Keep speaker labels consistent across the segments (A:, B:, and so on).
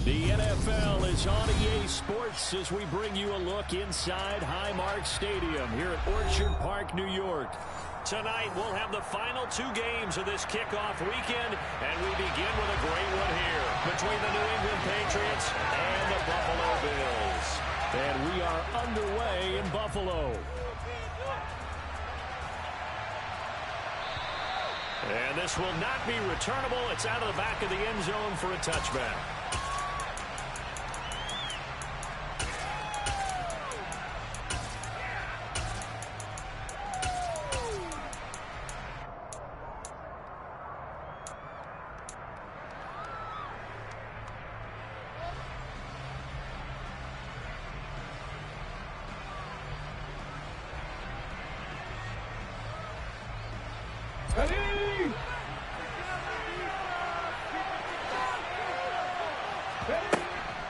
A: The NFL is on EA Sports as we bring you a look inside Highmark Stadium here at Orchard Park, New York. Tonight, we'll have the final two games of this kickoff weekend, and we begin with a great one here between the New England Patriots and the Buffalo Bills. And we are underway in Buffalo. And this will not be returnable. It's out of the back of the end zone for a touchback.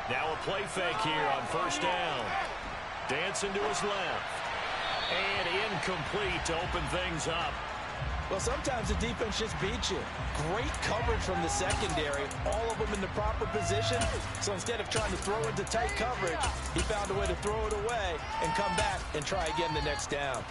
A: Now a play fake here on first down. Dancing to his left. And incomplete to open things up.
B: Well, sometimes the defense just beats you. Great coverage from the secondary. All of them in the proper position. So instead of trying to throw into tight coverage, he found a way to throw it away and come back and try again the next down.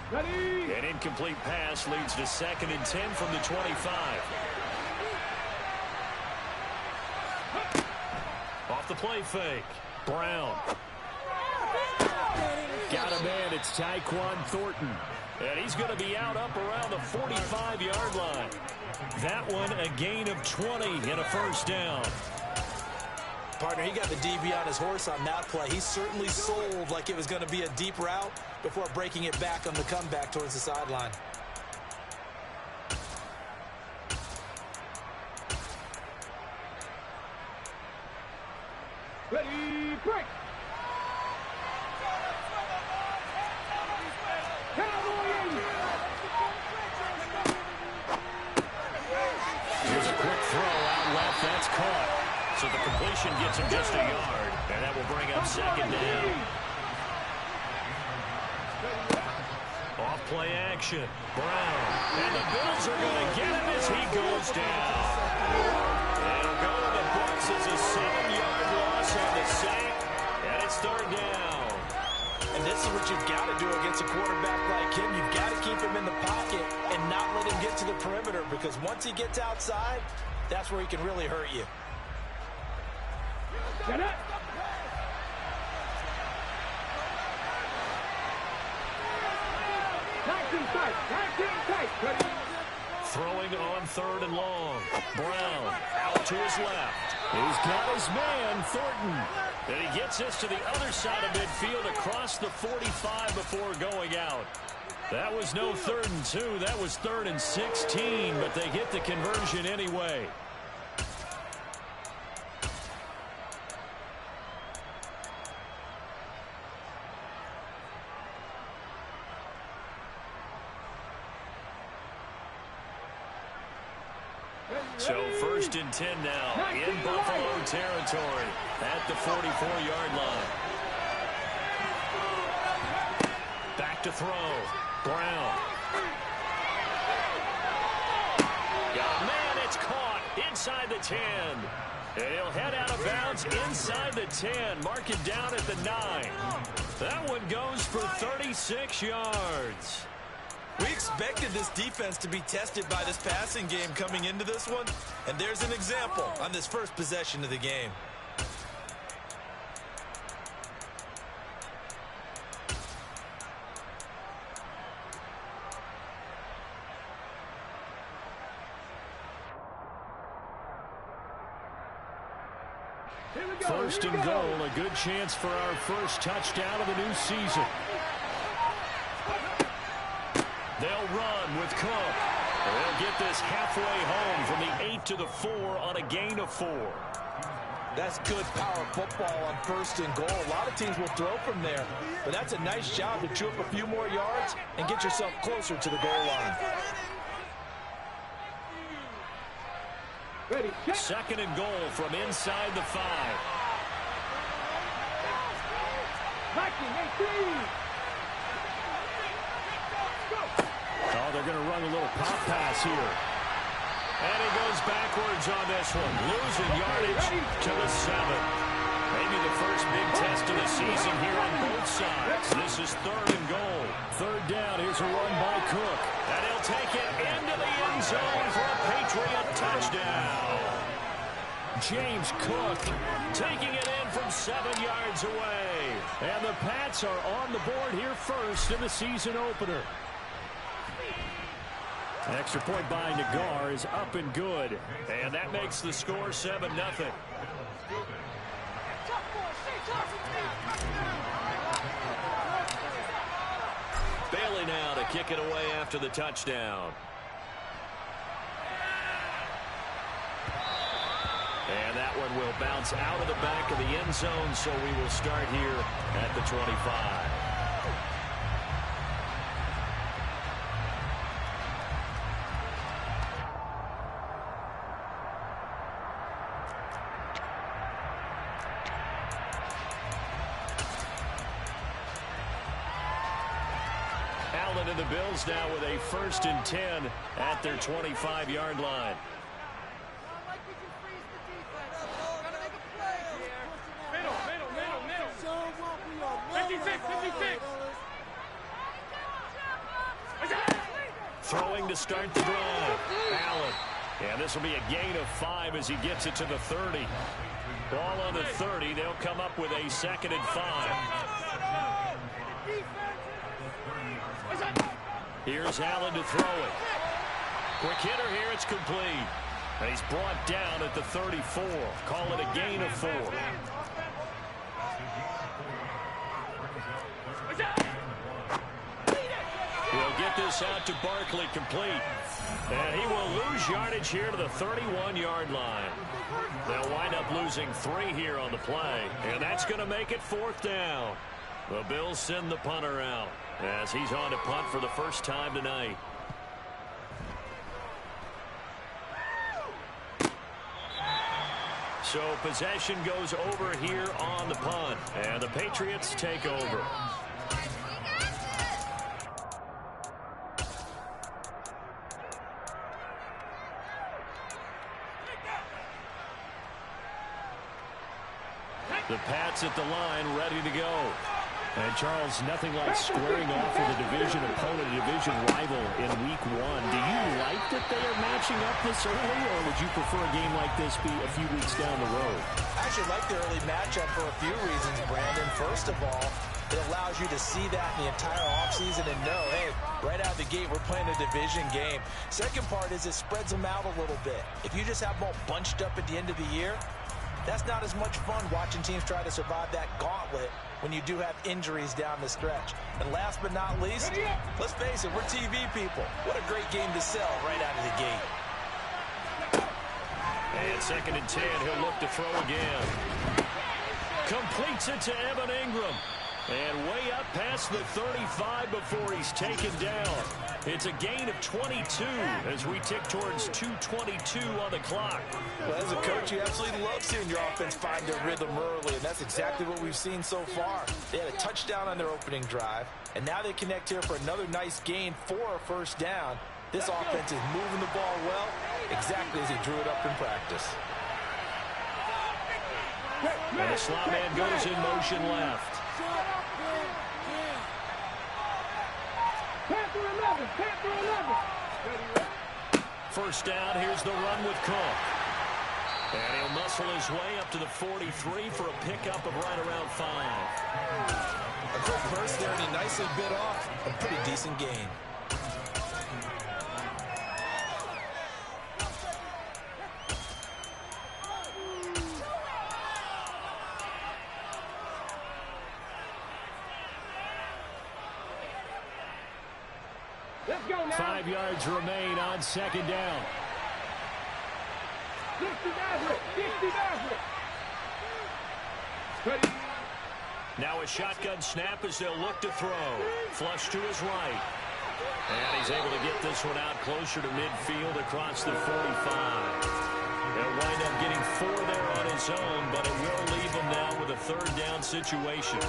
A: An incomplete pass leads to 2nd and 10 from the 25. Off the play fake. Brown. Got a man. It's Tyquan Thornton. And he's going to be out up around the 45-yard line. That one a gain of 20 and a first down.
B: Partner, he got the DB on his horse on that play. He certainly sold like it was going to be a deep route before breaking it back on the comeback towards the sideline.
C: Ready, break!
A: Here's a quick throw out left. That's caught. So the completion gets him just a yard, and that will bring up 2nd down. Off play action. Brown. And the Bills are going to get him as he goes down. It'll go to the Bucs as a 7-yard loss on the sack, and it's 3rd down.
B: And this is what you've got to do against a quarterback like him. You've got to keep him in the pocket and not let him get to the perimeter, because once he gets outside, that's where he can really hurt you.
C: Get it!
A: Throwing on 3rd and long. Brown out to his left. He's got his man, Thornton. And he gets this to the other side of midfield across the 45 before going out. That was no 3rd and 2. That was 3rd and 16, but they get the conversion anyway. So 1st and 10 now in Buffalo territory at the 44-yard line. Back to throw. Brown. Got a man. It's caught inside the 10. And he'll head out of bounds inside the 10. Mark it down at the 9. That one goes for 36 yards.
B: We expected this defense to be tested by this passing game coming into this one, and there's an example on this first possession of the game.
A: First and goal, a good chance for our first touchdown of the new season. They'll run with Cook. They'll get this halfway home from the 8 to the 4 on a gain of 4.
B: That's good power football on 1st and goal. A lot of teams will throw from there, but that's a nice job to chew up a few more yards and get yourself closer to the goal line.
C: Ready,
A: 2nd and goal from inside the 5. Oh, they're going to run a little pop pass here. And he goes backwards on this one. Losing yardage to the 7. Maybe the first big test of the season here on both sides. This is 3rd and goal. 3rd down. Here's a run by Cook. And he'll take it into the end zone for a Patriot touchdown. James Cook taking it in from 7 yards away. And the Pats are on the board here first in the season opener. An extra point by Nagar is up and good. And that makes the score 7-0. Bailey now to kick it away after the touchdown. And that one will bounce out of the back of the end zone, so we will start here at the 25. Allen and the Bills now with a 1st and 10 at their 25-yard line. Throwing to start the drive. Allen. And this will be a gain of 5 as he gets it to the 30. Ball on the 30. They'll come up with a 2nd and 5. Here's Allen to throw it. Quick hitter here. It's complete. And he's brought down at the 34. Call it a gain of 4. He'll get this out to Barkley, complete. And he will lose yardage here to the 31-yard line. They'll wind up losing 3 here on the play. And that's going to make it 4th down. The Bills send the punter out as he's on to punt for the first time tonight. So possession goes over here on the punt, and the Patriots take over. The Pats at the line, ready to go. And, Charles, nothing like squaring off with a division opponent, a division rival in Week 1. Do you like that they are matching up this early, or would you prefer a game like this be a few weeks down the road?
B: I actually like the early matchup for a few reasons, Brandon. First of all, it allows you to see that in the entire offseason and know, hey, right out of the gate, we're playing a division game. Second part is it spreads them out a little bit. If you just have them all bunched up at the end of the year, that's not as much fun watching teams try to survive that gauntlet when you do have injuries down the stretch. And last but not least, let's face it, we're TV people. What a great game to sell right out of the gate.
A: And 2nd and 10, he'll look to throw again. Completes it to Evan Ingram. And way up past the 35 before he's taken down. It's a gain of 22 as we tick towards 2:22 on the clock.
B: Well, as a coach, you absolutely love seeing your offense find their rhythm early, and that's exactly what we've seen so far. They had a touchdown on their opening drive, and now they connect here for another nice gain for a 1st down. This offense is moving the ball well, exactly as he drew it up in practice.
A: And the slot man goes in motion left. First down, here's the run with Cook. And he'll muscle his way up to the 43 for a pickup of right around 5.
B: A quick burst there, and he nicely bit off a pretty decent gain.
C: Let's go now.
A: 5 yards remain on 2nd down.
C: 60
A: Now a shotgun snap as they'll look to throw. Flush to his right. And he's able to get this one out closer to midfield across the 45. He'll wind up getting 4 there on his own, but it will leave him now with a 3rd down situation.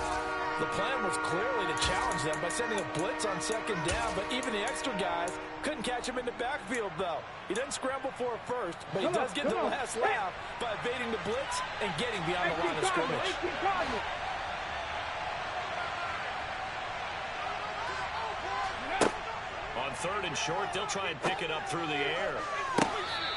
B: The plan was clearly to challenge them by sending a blitz on second down, but even the extra guys couldn't catch him in the backfield, though. He doesn't scramble for it first, but he does get the last laugh by evading the blitz and getting beyond the line of scrimmage.
A: On 3rd and short, they'll try and pick it up through the air.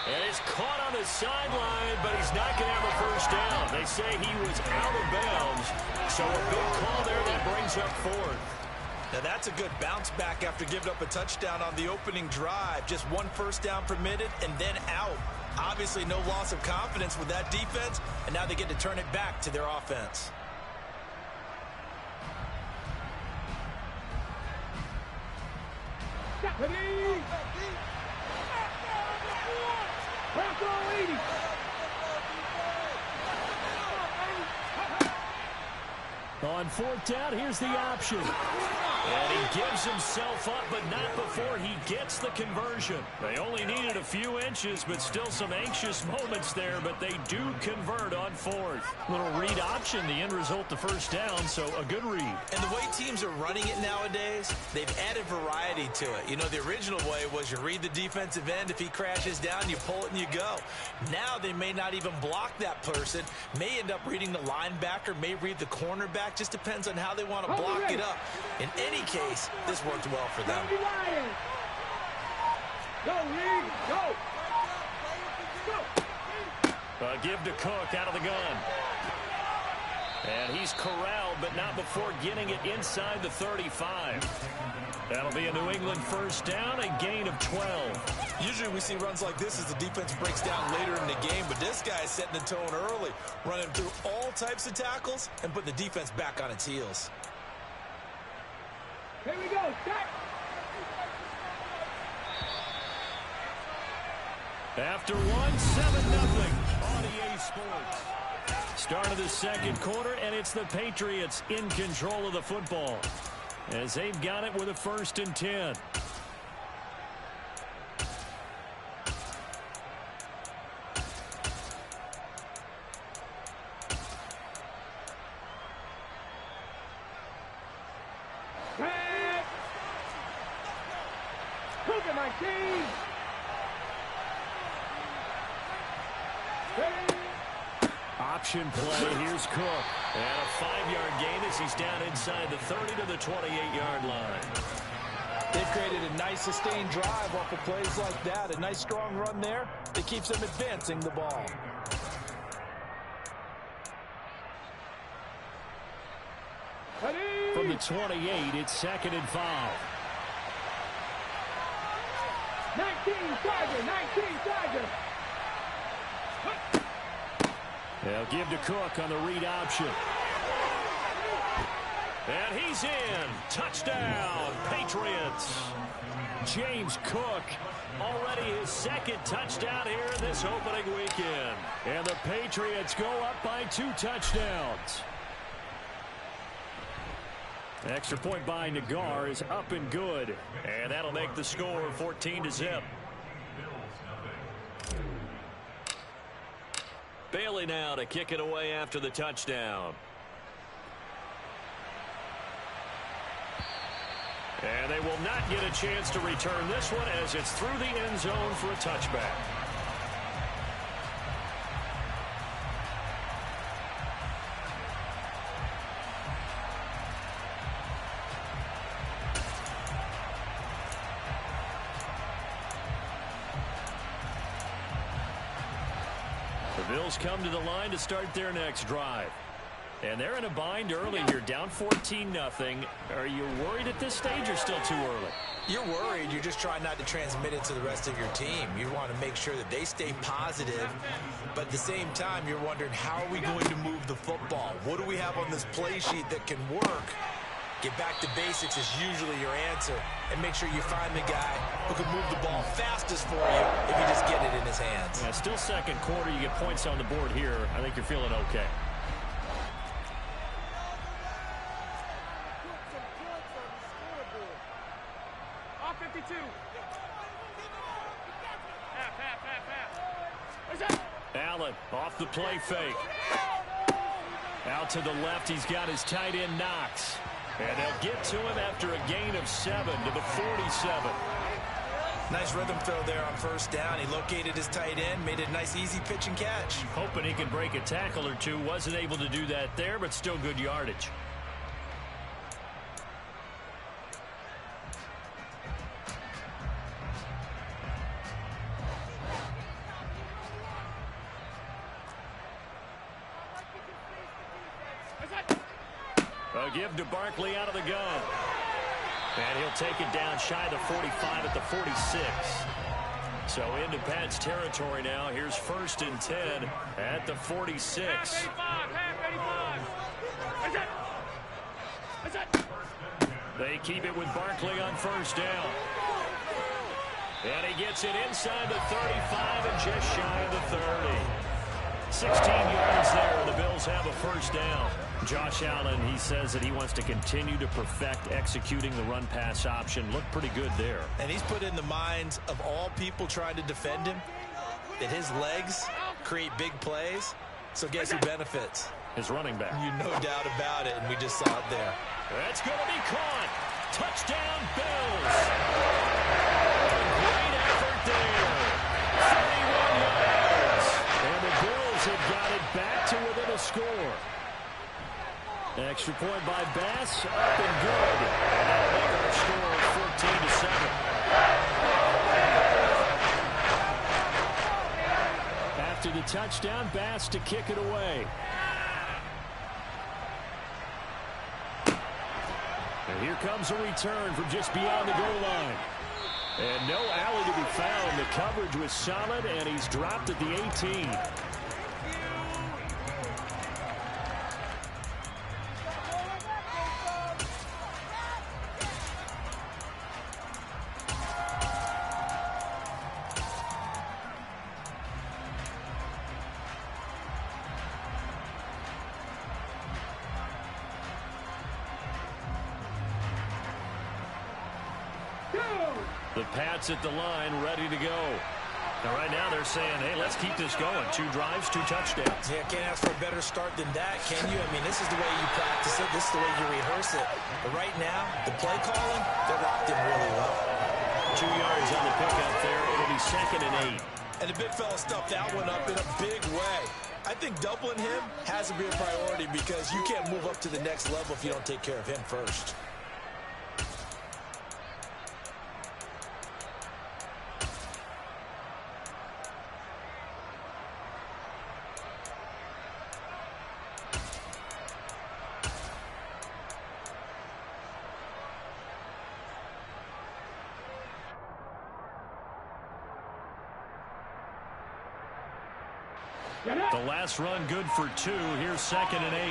A: And it's caught on the sideline, but he's not going to have a first down. They say he was out of bounds, so a big call there that brings up 4th.
B: Now that's a good bounce back after giving up a touchdown on the opening drive. Just 1 first down permitted and then out. Obviously no loss of confidence with that defense, and now they get to turn it back to their offense.
A: On 4th down, here's the option. And he gives himself up, but not before he gets the conversion. They only needed a few inches, but still some anxious moments there, but they do convert on 4th. Little read option, the end result, the first down, so a good read.
B: And the way teams are running it nowadays, they've added variety to it. You know, the original way was you read the defensive end. If he crashes down, you pull it and you go. Now they may not even block that person, may end up reading the linebacker, may read the cornerback. Just depends on how they want to block it up. In any case, this worked well for them.
C: Go, Reed, go.
A: Give to Cook out of the gun. And he's corralled, but not before getting it inside the 35. That'll be a New England first down, a gain of 12.
B: Usually we see runs like this as the defense breaks down later in the game, but this guy's setting the tone early, running through all types of tackles and putting the defense back on its heels.
C: Here we go, start.
A: After 1-7-0 on EA Sports. Start of the second quarter, and it's the Patriots in control of the football as they've got it with a 1st and 10.
C: Cougar 19.
A: Option play. Here's Cook. And a 5-yard gain as he's down inside the 30 to the 28-yard line.
B: They've created a nice sustained drive off of plays like that. A nice strong run there that keeps them advancing the ball.
A: From the 28, it's 2nd and 5.
C: 19 Tiger, 19 Tiger.
A: They'll give to Cook on the read option. And he's in. Touchdown, Patriots. James Cook, already his 2nd touchdown here this opening weekend. And the Patriots go up by 2 touchdowns. Extra point by Nagar is up and good. And that'll make the score 14-0. Bailey now to kick it away after the touchdown. And they will not get a chance to return this one as it's through the end zone for a touchback. The Bills come to the line to start their next drive. And they're in a bind early here, down 14-0. Are you worried at this stage or still too early?
B: You're worried. You're just trying not to transmit it to the rest of your team. You want to make sure that they stay positive. But at the same time, you're wondering, how are we going to move the football? What do we have on this play sheet that can work? Get back to basics is usually your answer. And make sure you find the guy who can move the ball fastest for you if you just get it in his hands.
A: Yeah, still second quarter. You get points on the board here. I think you're feeling okay.
C: Off 52.
A: Allen off the play fake. Out to the left, he's got his tight end Knox. And they'll get to him after a gain of 7 to the 47.
B: Nice rhythm throw there on first down. He located his tight end, made it a nice easy pitch and catch.
A: Hoping he could break a tackle or two. Wasn't able to do that there, but still good yardage. A give to Barkley out of the gun. And he'll take it down shy of the 45 at the 46. So into Pat's territory now. Here's 1st and 10 at the 46. They keep it with Barkley on first down. And he gets it inside the 35 and just shy of the 30. 16 yards there, and the Bills have a first down. Josh Allen, he says that he wants to continue to perfect executing the run-pass option. Looked pretty good there. And he's put in the minds of all people trying to defend him that his legs create big plays. So guess who benefits? His running back. You no doubt about it, and we just saw it there. That's going to be caught. Touchdown, Bills. Great effort there. 31 yards. And the Bills have got it back to within a score. Extra point by Bass, up and good. And that'll make our score 14-7. After the touchdown, Bass to kick it away. And here comes a return from just beyond the goal line. And no alley to be found. The coverage was solid, and he's dropped at the 18. The Pats at the line, ready to go. Now, right now, they're saying, hey, let's keep this going. 2 drives, 2 touchdowns.
B: Yeah, can't ask for a better start than that, can you? I mean, this is the way you practice it. This is the way you rehearse it. But right now, the play calling, they're locked in really well.
A: 2 yards on the pickup there. It'll be 2nd and 8.
B: And the big fella stuffed that one up in a big way. I think doubling him has to be a priority because you can't move up to the next level if you don't take care of him first.
A: The last run good for 2. Here's 2nd and 8.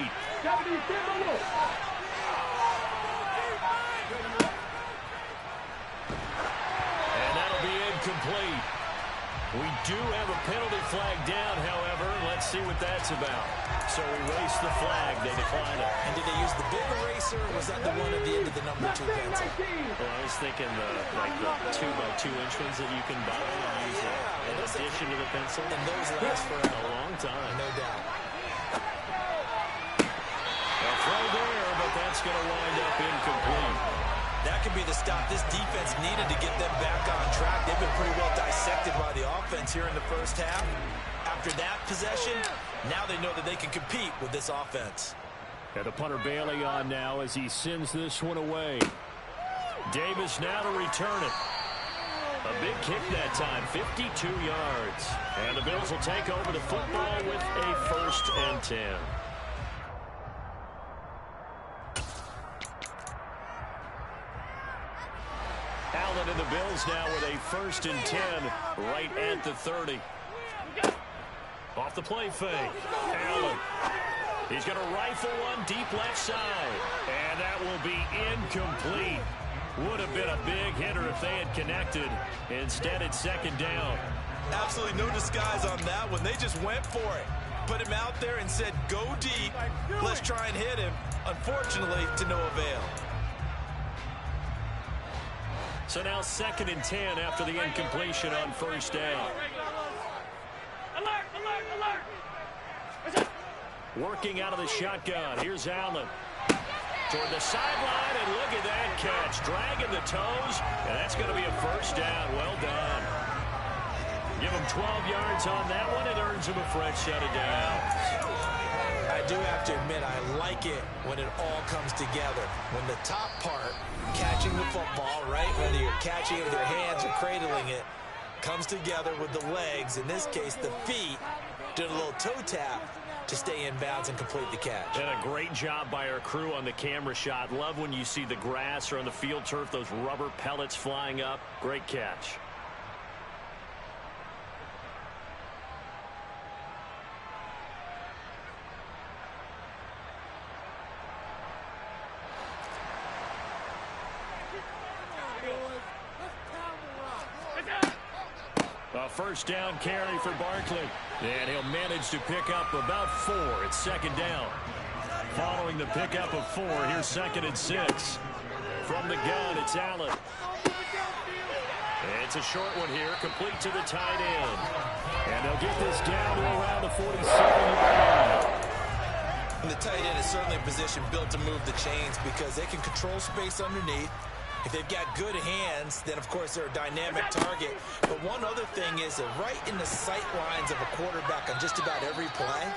A: And that'll be incomplete. We do have a penalty flag down, however. Let's see what that's about. So erase the flag. They decline it.
B: And did they use the big eraser, or was that the one at the end of the number 2 pencil?
A: Well, I was thinking the 2x2 inch ones that you can buy and use in addition to the pencil.
B: And those last for
A: a long time.
B: No doubt.
A: A throw there, but that's going to wind up incomplete.
B: That could be the stop this defense needed to get them back on track. They've been pretty well dissected by the offense here in the first half. After that possession, now they know that they can compete with this offense.
A: And the punter Bailey on now as he sends this one away. Davis now to return it. A big kick that time, 52 yards. And the Bills will take over the football with a 1st and 10. Allen and the Bills now with a 1st and 10 right at the 30. Off the play fake. Allen. He's going to rifle one deep left side. And that will be incomplete. Would have been a big hitter if they had connected. Instead, it's 2nd down.
B: Absolutely no disguise on that one. They just went for it. Put him out there and said, go deep. Let's try and hit him. Unfortunately, to no avail.
A: So now 2nd and 10 after the incompletion on first down. Working out of the shotgun. Here's Allen. Toward the sideline, and look at that catch. Dragging the toes, and that's going to be a first down. Well done. Give him 12 yards on that one. It earns him a fresh set of downs.
B: I do have to admit, I like it when it all comes together. When the top part, catching the football, right, whether you're catching it with your hands or cradling it, comes together with the legs, in this case the feet, doing a little toe tap to stay in bounds and complete the catch.
A: And a great job by our crew on the camera shot. Love when you see the grass or on the field turf, those rubber pellets flying up. Great catch. A first down carry for Barkley. And he'll manage to pick up about 4. It's second down. Following the pickup of 4, here's 2nd and 6. From the gun, it's Allen. It's a short one here, complete to the tight end. And they'll get this down to around the 47-yard line.
B: And the tight end is certainly a position built to move the chains because they can control space underneath. If they've got good hands, then, of course, they're a dynamic target. But one other thing is that right in the sight lines of a quarterback on just about every play,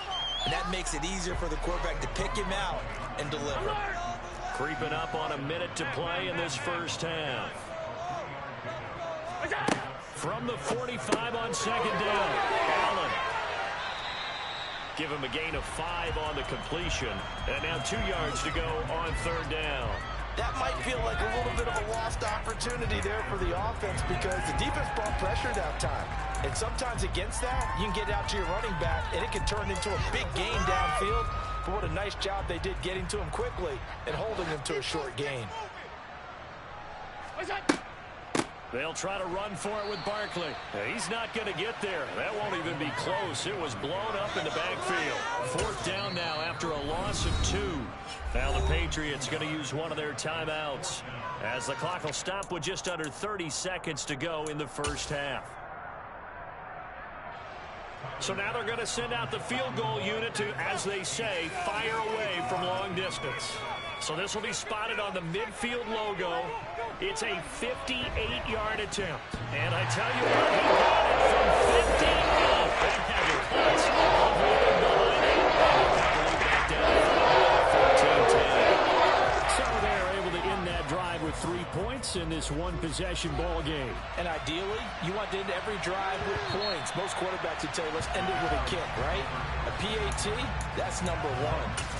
B: and that makes it easier for the quarterback to pick him out and deliver.
A: Creeping up on a minute to play in this first half. From the 45 on second down, Allen. Give him a gain of 5 on the completion. And now 2 yards to go on third down.
B: That might feel like a little bit of a lost opportunity there for the offense because the defense brought pressure that time. And sometimes against that, you can get out to your running back, and it can turn into a big gain downfield. But what a nice job they did getting to him quickly and holding him to a short gain.
A: They'll try to run for it with Barkley. He's not going to get there. That won't even be close. It was blown up in the backfield. Fourth down now after a loss of 2. Now the Patriots going to use one of their timeouts as the clock will stop with just under 30 seconds to go in the first half. So now they're going to send out the field goal unit to, as they say, fire away from long distance. So this will be spotted on the midfield logo. It's a 58-yard attempt. And I tell you what, he got it from 58. That had your points avoided behind it. Back down 14-10. So they're able to end that drive with 3 points in this one-possession ball game.
B: And ideally, you want to end every drive with points. Most quarterbacks would tell you, let's end it with a kick, right? A PAT, that's number 1.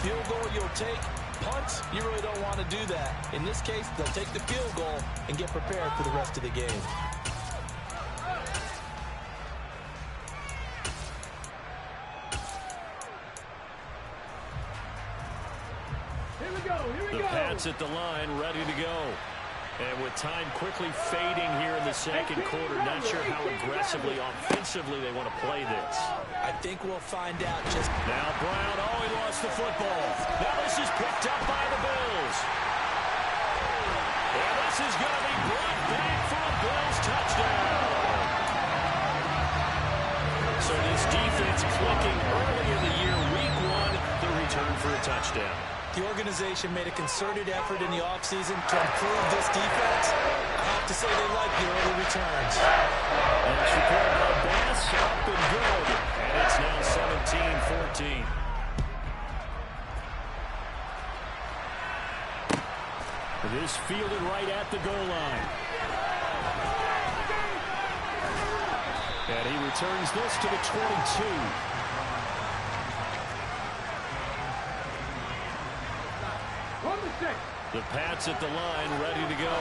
B: Field goal you'll take. Punts, you really don't want to do that. In this case, they'll take the field goal and get prepared for the rest of the game.
C: Here we go.
A: The Pats at the line, ready to go. And with time quickly fading here in the second quarter, not sure how aggressively, offensively they want to play this.
B: I think we'll find out just...
A: Now Brown, he lost the football. Now this is picked up by the Bills. And this is going to be brought back for a Bills touchdown. So this defense clicking early in the year, week 1, the return for a touchdown.
B: The organization made a concerted effort in the offseason to improve this defense. I have to say they like the early returns.
A: And it's recorded by Bass, up and good. And it's now 17-14. This fielded right at the goal line. And he returns this to the 22. The Pats at the line, ready to go.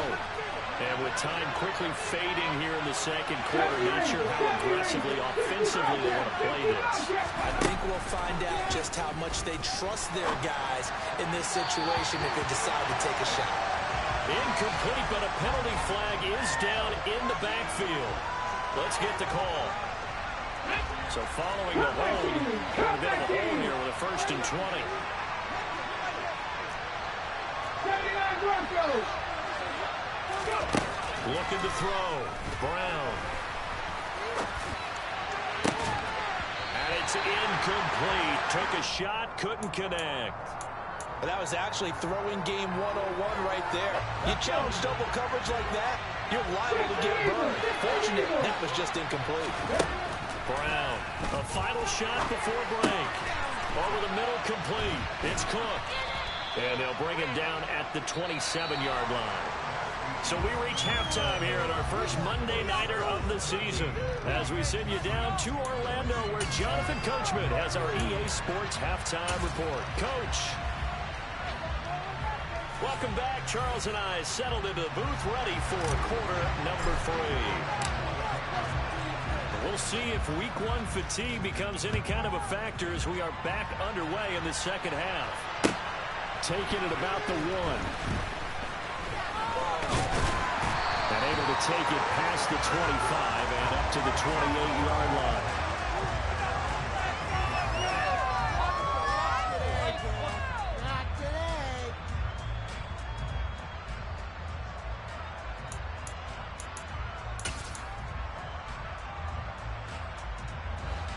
A: And with time quickly fading here in the second quarter, not sure how aggressively, offensively they want to play this.
B: I think we'll find out just how much they trust their guys in this situation if they decide to take a shot.
A: Incomplete, but a penalty flag is down in the backfield. Let's get the call. So following the hold, got a bit of a hold here with a 1st and 20. Looking to throw. Brown. And it's is incomplete. Took a shot, couldn't connect.
B: That was actually throwing game 101 right there. You challenge double coverage like that, you're liable to get burned. Fortunate, that was just incomplete.
A: Brown, a final shot before break. Over the middle, complete. It's Cook. And they'll bring him down at the 27-yard line. So we reach halftime here at our first Monday Nighter of the season as we send you down to Orlando where Jonathan Coachman has our EA Sports halftime report. Coach. Welcome back. Charles and I settled into the booth ready for quarter number 3. We'll see if week 1 fatigue becomes any kind of a factor as we are back underway in the second half. Taking it about the 1. And able to take it past the 25 and up to the 28-yard line.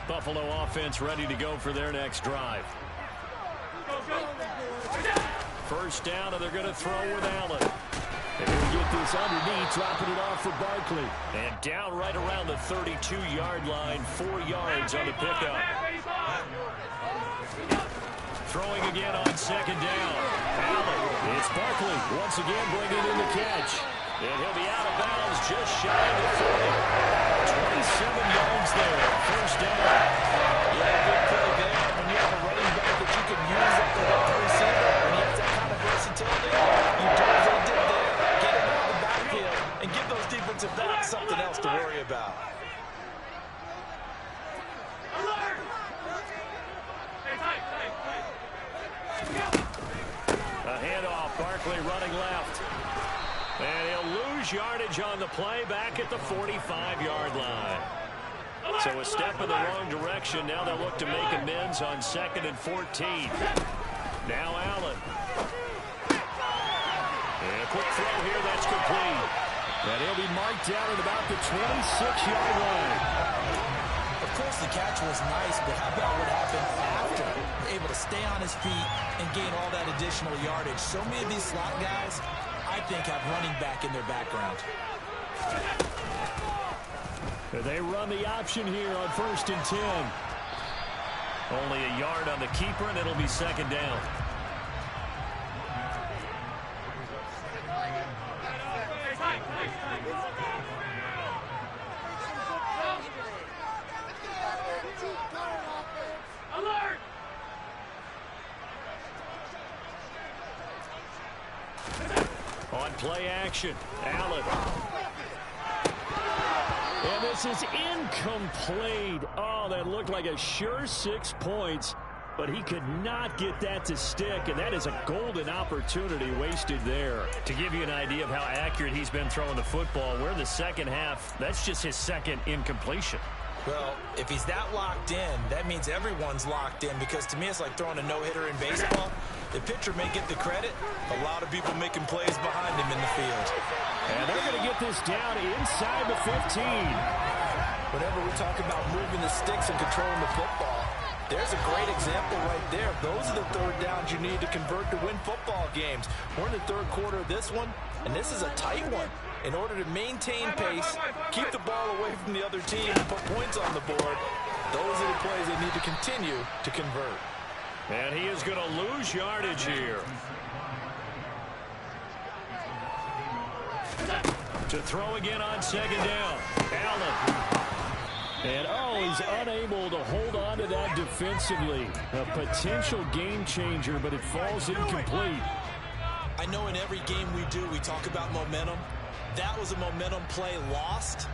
A: Buffalo offense ready to go for their next drive. First down, and they're going to throw with Allen. They're going to get this underneath, dropping it off for Barkley. And down right around the 32-yard line, 4 yards on the pickup. Throwing again on second down. Allen, it's Barkley once again bringing in the catch. And he'll be out of bounds just shy of the 40. 27 yards there, first down.
B: Yeah, good play there. When you have a running back that you can use at the wide receiver, when he has that kind of versatility, you do what they did there. Get him out of the backfield and give those defensive backs something else to worry about.
A: A handoff, Barkley running left. And he'll lose yardage on the play back at the 45-yard line. So a step in the wrong direction. Now they'll look to make amends on 2nd and 14. Now Allen. And a quick throw here, that's complete. And he'll be marked down at about the 26-yard line.
B: Of course, the catch was nice, but how about what happened after? Able to stay on his feet and gain all that additional yardage. So many of these slot guys, I think, have running back in their background.
A: They run the option here on 1st and 10. Only a yard on the keeper, and it'll be second down. On play action, Allen. And this is incomplete. Oh, that looked like a sure 6 points, but he could not get that to stick, and that is a golden opportunity wasted there. To give you an idea of how accurate he's been throwing the football, we're in the second half. That's just his second incompletion.
B: Well, if he's that locked in, that means everyone's locked in, because to me it's like throwing a no-hitter in baseball. The pitcher may get the credit, a lot of people making plays behind him in the field.
A: And they're going to get this down inside the 15.
B: Whenever we talk about moving the sticks and controlling the football, there's a great example right there. Those are the third downs you need to convert to win football games. We're in the third quarter of this one, and this is a tight one. In order to maintain pace, keep the ball away from the other team, and put points on the board, those are the plays they need to continue to convert.
A: And he is going to lose yardage here. To throw again on second down. Allen. And, he's unable to hold on to that defensively. A potential game changer, but it falls incomplete.
B: I know in every game we do, we talk about momentum. That was a momentum play lost.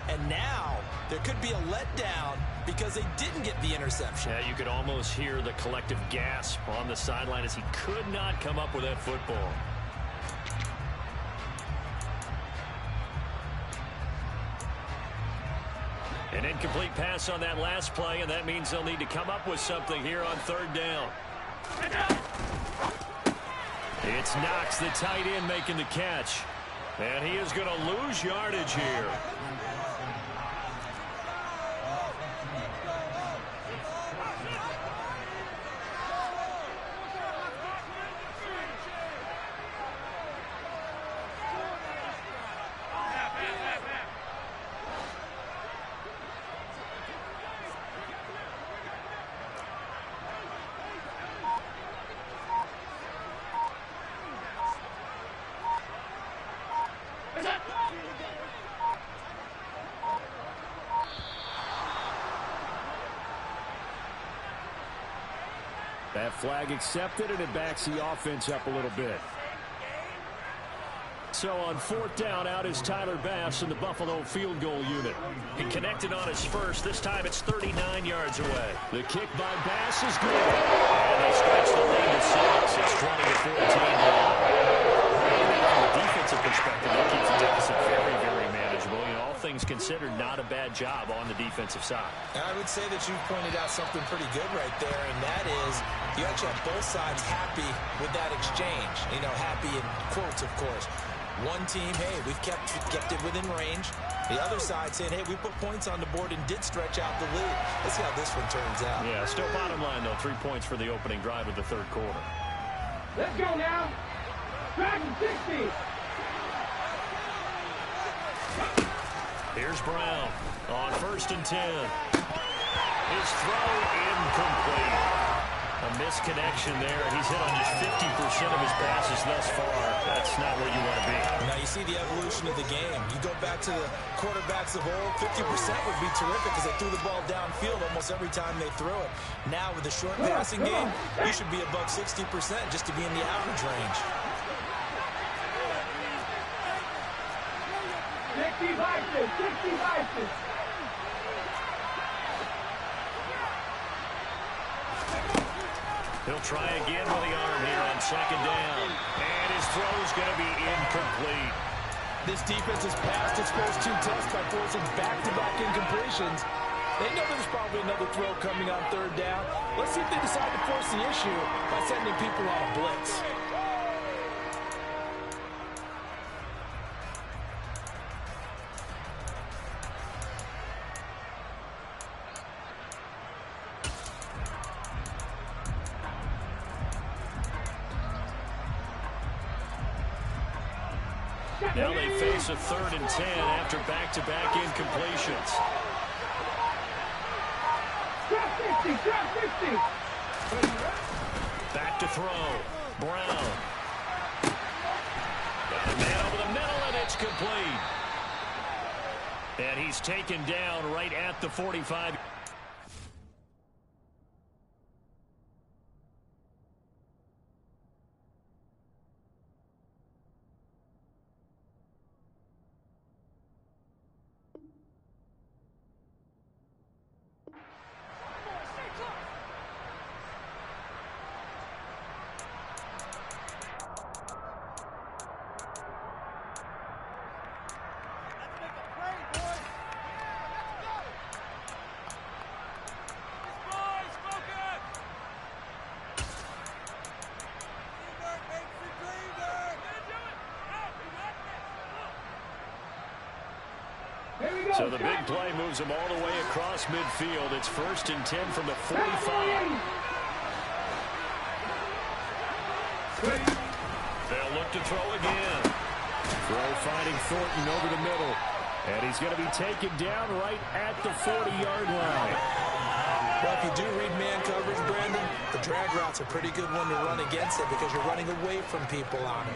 B: And now there could be a letdown because they didn't get the interception.
A: Yeah, you could almost hear the collective gasp on the sideline as he could not come up with that football. An incomplete pass on that last play, and that means they'll need to come up with something here on third down. It's Knox, the tight end, making the catch. And he is going to lose yardage here. That flag accepted, and it backs the offense up a little bit. So on fourth down, out is Tyler Bass in the Buffalo field goal unit. He connected on his first. This time it's 39 yards away. The kick by Bass is good. And they stretch the lead to 6. It's 20-14 now. From a defensive perspective, that keeps the deficit very, very manageable. You know, all things considered, not a bad job on the defensive side.
B: I would say that you pointed out something pretty good right there, and that is you actually have both sides happy with that exchange. You know, happy in quotes, of course. One team, hey, we've kept it within range. The other side saying, hey, we put points on the board and did stretch out the lead. Let's see how this one turns out.
A: Yeah, still bottom line, though. 3 points for the opening drive of the third quarter.
C: Let's go now. Dragon 60.
A: Here's Brown on 1st and 10. His throw incomplete. A misconnection there. He's hit on just 50% of his passes thus far. That's not where you want to be.
B: Now you see the evolution of the game. You go back to the quarterbacks of old, 50% would be terrific because they threw the ball downfield almost every time they throw it. Now with the short passing game, you should be above 60% just to be in the average range.
C: 60
A: He'll try again with the arm here on 2nd down. And his throw's going to be incomplete.
B: This defense has passed its first 2 tests by forcing back-to-back incompletions. They know there's probably another throw coming on 3rd down. Let's see if they decide to force the issue by sending people on a blitz.
A: Now they face a 3rd and 10 after back-to-back incompletions.
C: Drop 60.
A: Back to throw. Brown. Got a man over the middle, and it's complete. And he's taken down right at the 45. So the big play moves them all the way across midfield. It's 1st and 10 from the 45. They'll look to throw again. Throw finding Thornton over the middle. And he's going to be taken down right at the 40-yard line.
B: Well, if you do read man coverage, Brandon, the drag route's a pretty good one to run against it because you're running away from people on it.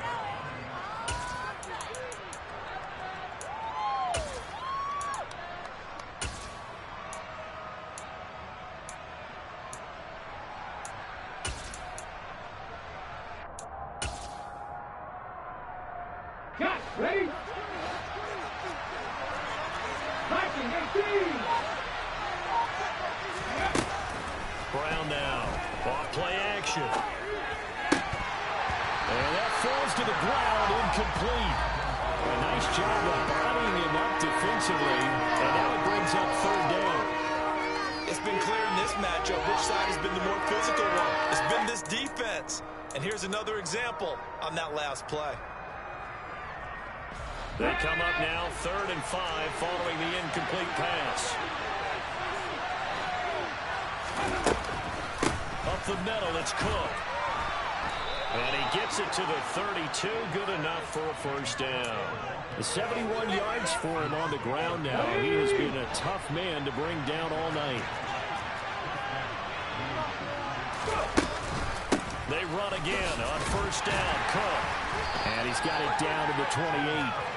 C: Ready?
A: Brown now. Off play action. And that falls to the ground, incomplete. A nice job of bodying him up defensively. And now it brings up 3rd down.
B: It's been clear in this matchup which side has been the more physical one. It's been this defense. And here's another example on that last play.
A: They come up now 3rd and 5 following the incomplete pass. Up the middle, it's Cook. And he gets it to the 32, good enough for a 1st down. 71 yards for him on the ground now. He has been a tough man to bring down all night. They run again on 1st down, Cook. And he's got it down to the 28.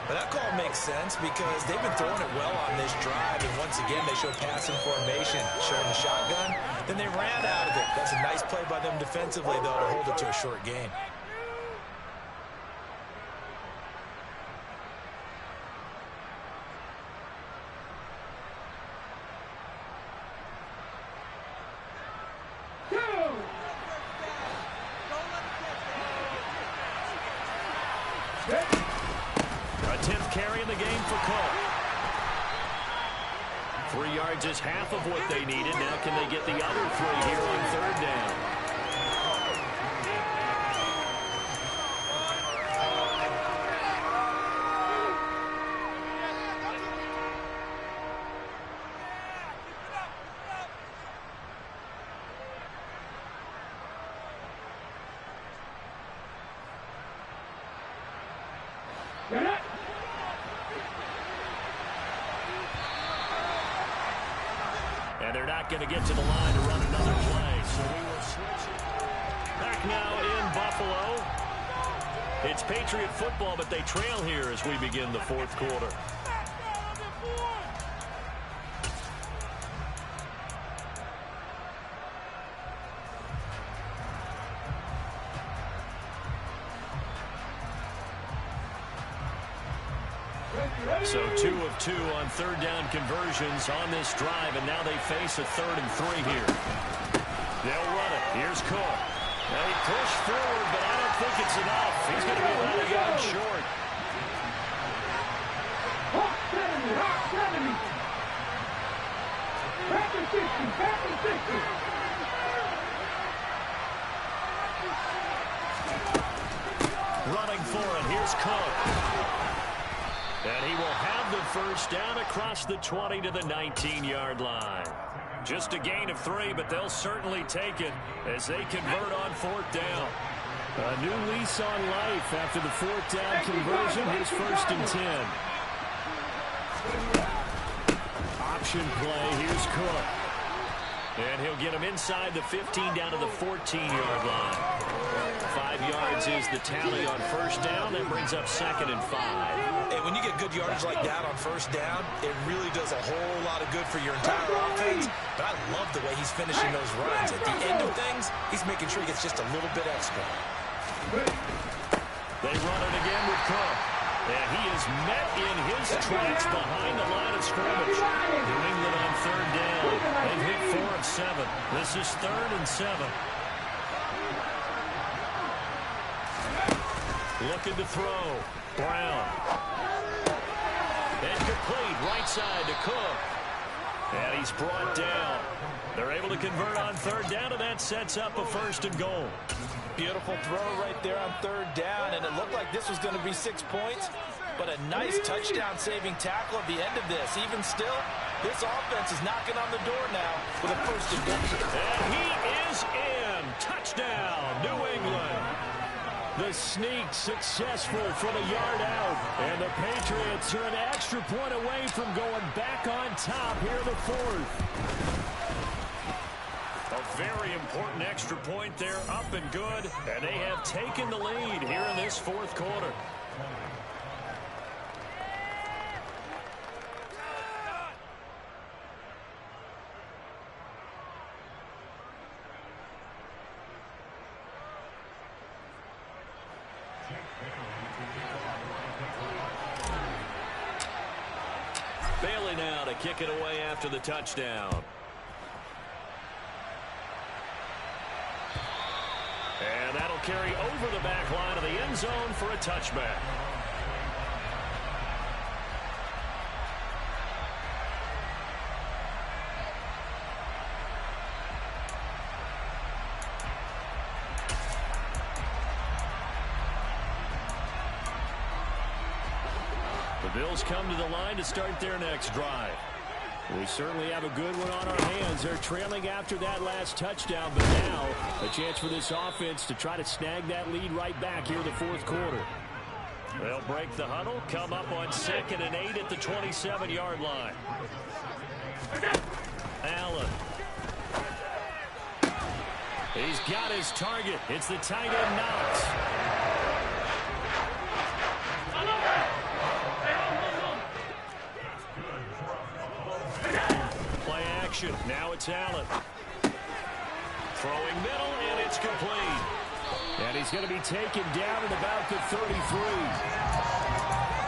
B: But that call makes sense because they've been throwing it well on this drive, and once again, they show passing formation, showing the shotgun. Then they ran out of it. That's a nice play by them defensively, though, to hold it to a short game.
A: A 10th carry in the game for Cook. 3 yards is half of what they needed. Now can they get the other 3 here on 3rd down? And they're not going to get to the line to run another play, so we will switch it. Back now in Buffalo. It's Patriot football, but they trail here as we begin the 4th quarter. So 2 of 2 on 3rd down conversions on this drive, and now they face a 3rd and 3 here. They'll run it. Here's Cook. They push forward, but I don't think it's enough. He's going to be about a yard short.
C: Hawk 70, Hawk 70. Back to 60, back to 60.
A: Running for it. Here's Cook. And he will have the first down across the 20 to the 19-yard line. Just a gain of 3, but they'll certainly take it as they convert on 4th down. A new lease on life after the 4th down conversion. Here's 1st and 10. Option play. Here's Cook. And he'll get him inside the 15 down to the 14-yard line. 5 yards is the tally on 1st down. That brings up 2nd and 5.
B: And when you get good yardage like that on 1st down, it really does a whole lot of good for your entire offense. But I love the way he's finishing those runs. At the end of things, he's making sure he gets just a little bit extra.
A: They run it again with Cook. And he is met in his tracks behind the line of scrimmage. New England on 3rd down. They've hit 4 of 7. This is 3rd and 7. Looking to throw. Brown. And complete. Right side to Cook. And he's brought down. They're able to convert on 3rd down, and that sets up a 1st and goal.
B: Beautiful throw right there on 3rd down, and it looked like this was going to be 6 points, but a nice touchdown-saving tackle at the end of this. Even still, this offense is knocking on the door now with a 1st and goal.
A: And he is in. Touchdown, New England. The sneak successful from a yard out, and the Patriots are an extra point away from going back on top here in the 4th. A very important extra point there, up and good, and they have taken the lead here in this 4th quarter. Bailey now to kick it away after the touchdown. And that'll carry over the back line of the end zone for a touchback. The Bills come to the line to start their next drive. We certainly have a good one on our hands. They're trailing after that last touchdown, but now a chance for this offense to try to snag that lead right back here in the 4th quarter. They'll break the huddle, come up on 2nd and 8 at the 27-yard line. Allen. He's got his target. It's the tight end Knox. Now it's Allen. Throwing middle, and it's complete. And he's going to be taken down at about the 33.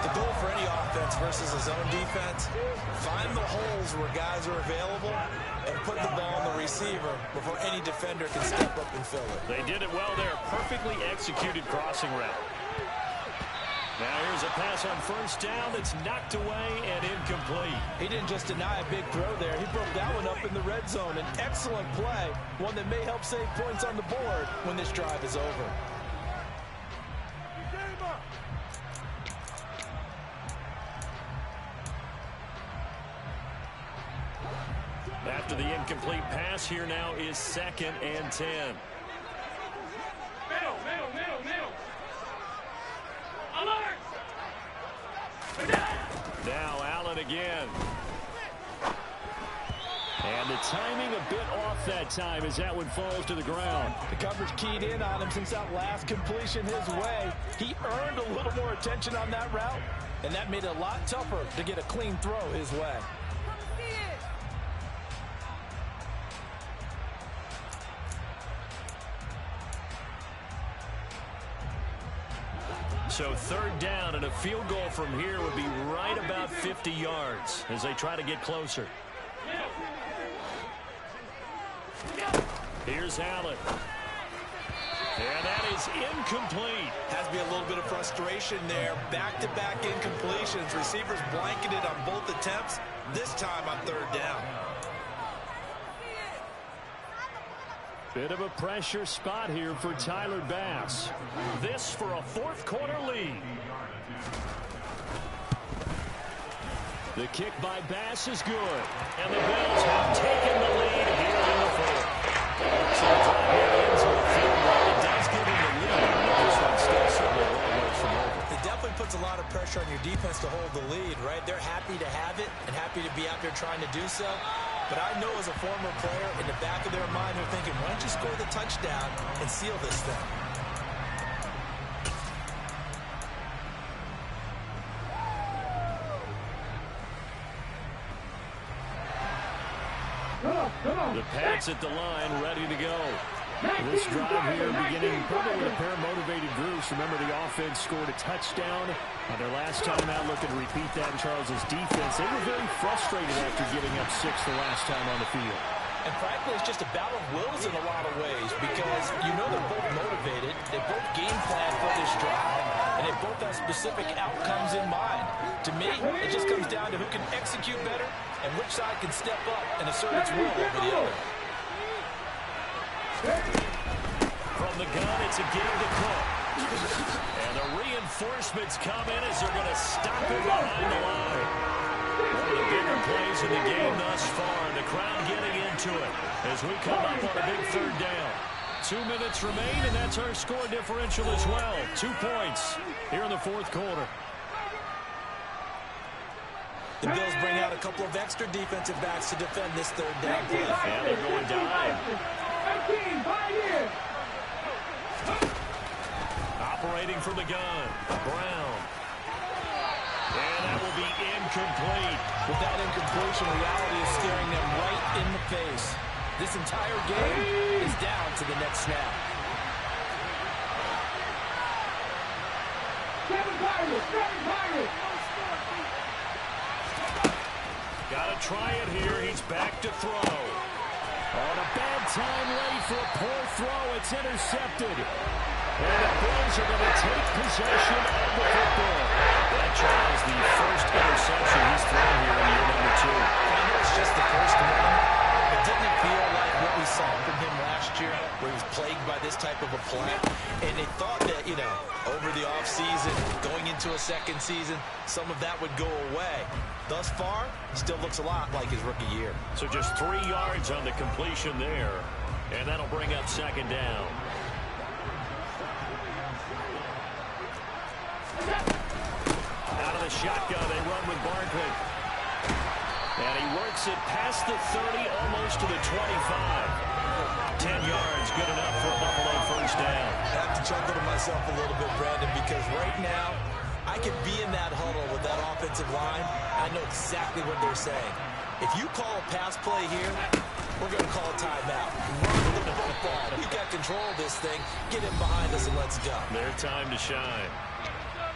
B: The goal for any offense versus his own defense, find the holes where guys are available and put the ball on the receiver before any defender can step up and fill it.
A: They did it well there. Perfectly executed crossing route. Now here's a pass on first down that's knocked away and incomplete.
B: He didn't just deny a big throw there. He broke that one up in the red zone. An excellent play, one that may help save points on the board when this drive is over.
A: After the incomplete pass, here now is 2nd and 10.
C: Middle. Alert!
A: Now Allen again. And the timing a bit off that time as that one falls to the ground.
B: The coverage keyed in on him since that last completion his way. He earned a little more attention on that route, and that made it a lot tougher to get a clean throw his way.
A: So 3rd down, and a field goal from here would be right about 50 yards as they try to get closer. Here's Allen. And that is incomplete.
B: Has to be a little bit of frustration there. Back-to-back incompletions. Receivers blanketed on both attempts, this time on 3rd down.
A: Bit of a pressure spot here for Tyler Bass. This for a 4th quarter lead. The kick by Bass is good. And the Bills have taken the lead here in the 4th. So the drive here ends on the field goal. It does give him the lead. This one's still certainly a long way from over.
B: It definitely puts a lot of pressure on your defense to hold the lead, right? They're happy to have it and happy to be out there trying to do so. But I know as a former player, in the back of their mind, they're thinking, why don't you score the touchdown and seal this thing?
C: Come on.
A: The Pats at the line, ready to go. This drive here beginning probably with a pair of motivated groups. Remember, the offense scored a touchdown on their last time out. Looking to repeat that in Charles's defense. They were very frustrated after giving up 6 the last time on the field.
B: And frankly, it's just a battle of wills in a lot of ways because you know they're both motivated. They both game plan for this drive, and they both have specific outcomes in mind. To me, it just comes down to who can execute better and which side can step up and assert its will over the other.
A: From the gun, it's a give to Cook. And the reinforcements come in as they're going to stop it behind the line. One of the bigger plays in the game thus far. The crowd getting into it as we come up on a big 3rd down. 2 minutes remain, and that's our score differential as well. 2 points here in the 4th quarter.
B: The Bills bring out a couple of extra defensive backs to defend this 3rd down play.
A: And they're going dive. Operating from the gun, Brown. And that will be incomplete.
B: With that incompletion, reality is staring them right in the face. This entire game is down to the next snap.
A: Got to try it here. He's back to throw. On a bad time, ready for a poor throw. It's intercepted. And the Bills are going to take possession of the football. That tries the first interception he's thrown here in year number 2.
B: I know it's just the first one, but didn't it feel like what we saw from him last year, where he was plagued by this type of a play? And they thought that, you know, over the offseason, going into a 2nd season, some of that would go away. Thus far, still looks a lot like his rookie year.
A: So just 3 yards on the completion there, and that'll bring up 2nd down. Out of the shotgun, they run with Barkley. And he works it past the 30, almost to the 25. 10 yards, good enough for a Buffalo first down.
B: I have to chuckle to myself a little bit, Brandon, because right now, I could be in that huddle with that offensive line. I know exactly what they're saying. If you call a pass play here, we're going to call a timeout. Run the football. We got control of this thing. Get him behind us and let's go.
A: Their time to shine.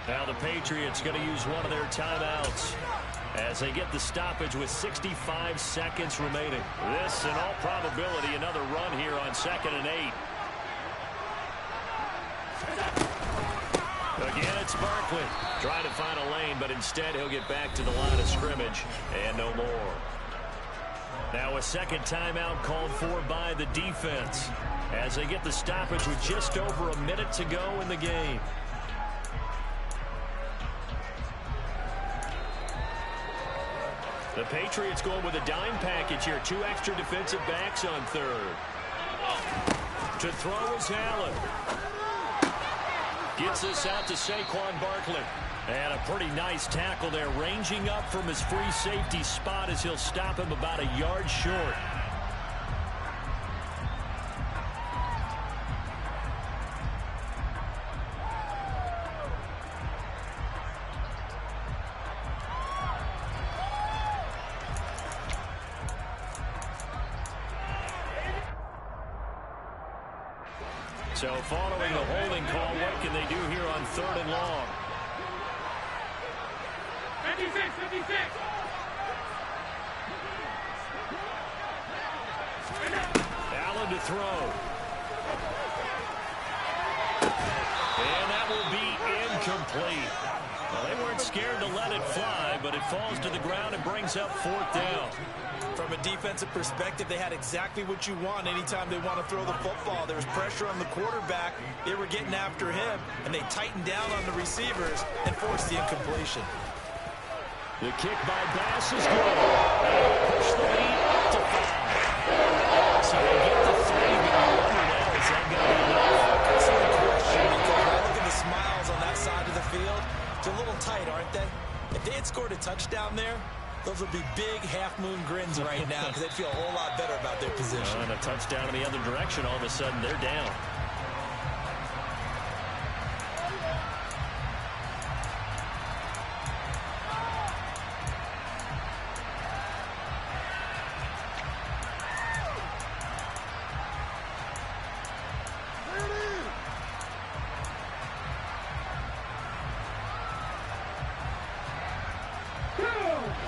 A: Now the Patriots going to use one of their timeouts as they get the stoppage with 65 seconds remaining. This, in all probability, another run here on 2nd and 8. Again, it's Barkley trying to find a lane, but instead he'll get back to the line of scrimmage and no more. Now a second timeout called for by the defense as they get the stoppage with just over a minute to go in the game. The Patriots going with a dime package here. 2 extra defensive backs on 3rd. To throw is Allen. Gets this out to Saquon Barkley. And a pretty nice tackle there, ranging up from his free safety spot as he'll stop him about a yard short. So following the holding call, what can they do here on 3rd and long?
C: 56, 56.
A: Allen to throw. And that will be incomplete. Well, they weren't scared to let it fly, but it falls to the ground and brings up 4th down.
B: From a defensive perspective, they had exactly what you want anytime they want to throw the football. There was pressure on the quarterback. They were getting after him, and they tightened down on the receivers and forced the incompletion.
A: The kick by Bass is good. Push the lead up to 5. So they get to 3, but I wonder now, is that going to be enough?
B: That's a good question, because I look at the smiles on that side of the field. They're a little tight, aren't they? If they had scored a touchdown there, those would be big half-moon grins right now because they'd feel a whole lot better about their position.
A: And a touchdown in the other direction, all of a sudden they're down.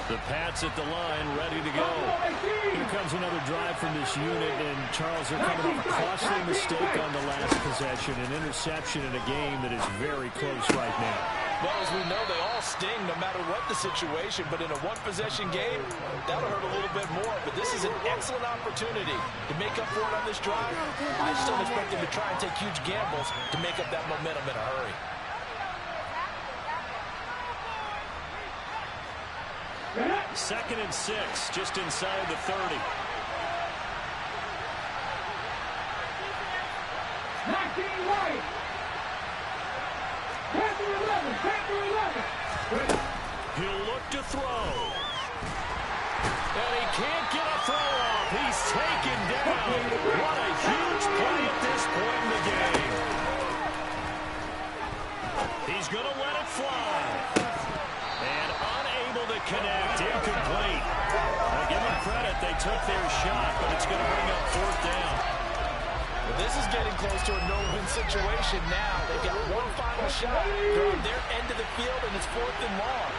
A: The Pats at the line, ready to go. Here comes another drive from this unit, and Charles, they're coming off a costly mistake on the last possession, an interception in a game that is very close right now.
B: Well, as we know, they all sting no matter what the situation, but in a one-possession game, that'll hurt a little bit more. But this is an excellent opportunity to make up for it on this drive. I just don't expect them to try and take huge gambles to make up that momentum in a hurry.
A: 2nd and 6, just inside the 30.
C: 19 White. Panther 11, Panther 11.
A: He'll look to throw. And he can't get a throw off. He's taken down. What a huge play at this point in the game. He's going to let it fly. And unable to connect. Incomplete. Now give them credit. They took their shot, but it's going to bring up 4th down.
B: Well, this is getting close to a no-win situation now. They've got one final shot. They're on their end of the field, and it's 4th and long.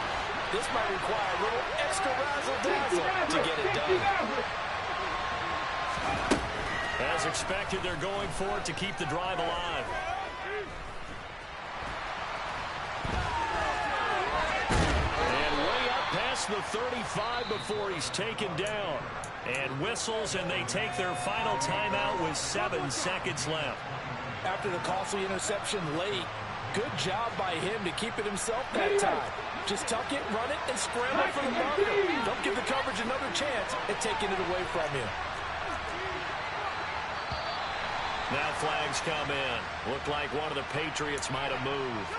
B: This might require a little extra razzle-dazzle to get it done.
A: As expected, they're going for it to keep the drive alive. And way up past the 35 before he's taken down. And whistles, and they take their final timeout with 7 seconds left.
B: After the costly interception late, good job by him to keep it himself that time. Just tuck it, run it, and scramble for the marker. Don't give the coverage another chance at taking it away from you.
A: Now flags come in. Looked like one of the Patriots might have moved.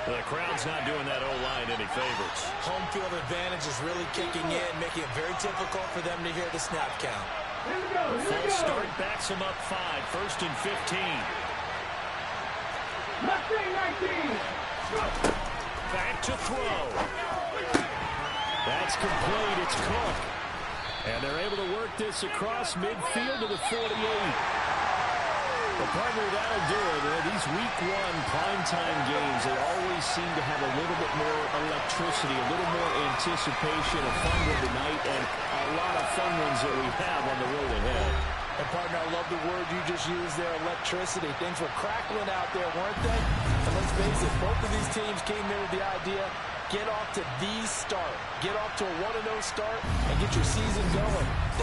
A: The crowd's not doing that O-line any favors.
B: Home field advantage is really kicking in, making it very difficult for them to hear the snap count.
A: The false start backs them up 5. 1st and 15.
C: 19.
A: Back to throw. That's complete. It's Cook. And they're able to work this across midfield to the 48. Well, partner, that'll do it. These week one primetime games, they always seem to have a little bit more electricity, a little more anticipation, a fun one tonight, and a lot of fun ones that we have on the road ahead.
B: And, partner, I love the word you just used there, electricity. Things were crackling out there, weren't they? And let's face it, both of these teams came in with the idea, get off to the start. Get off to a 1-0 start and get your season going.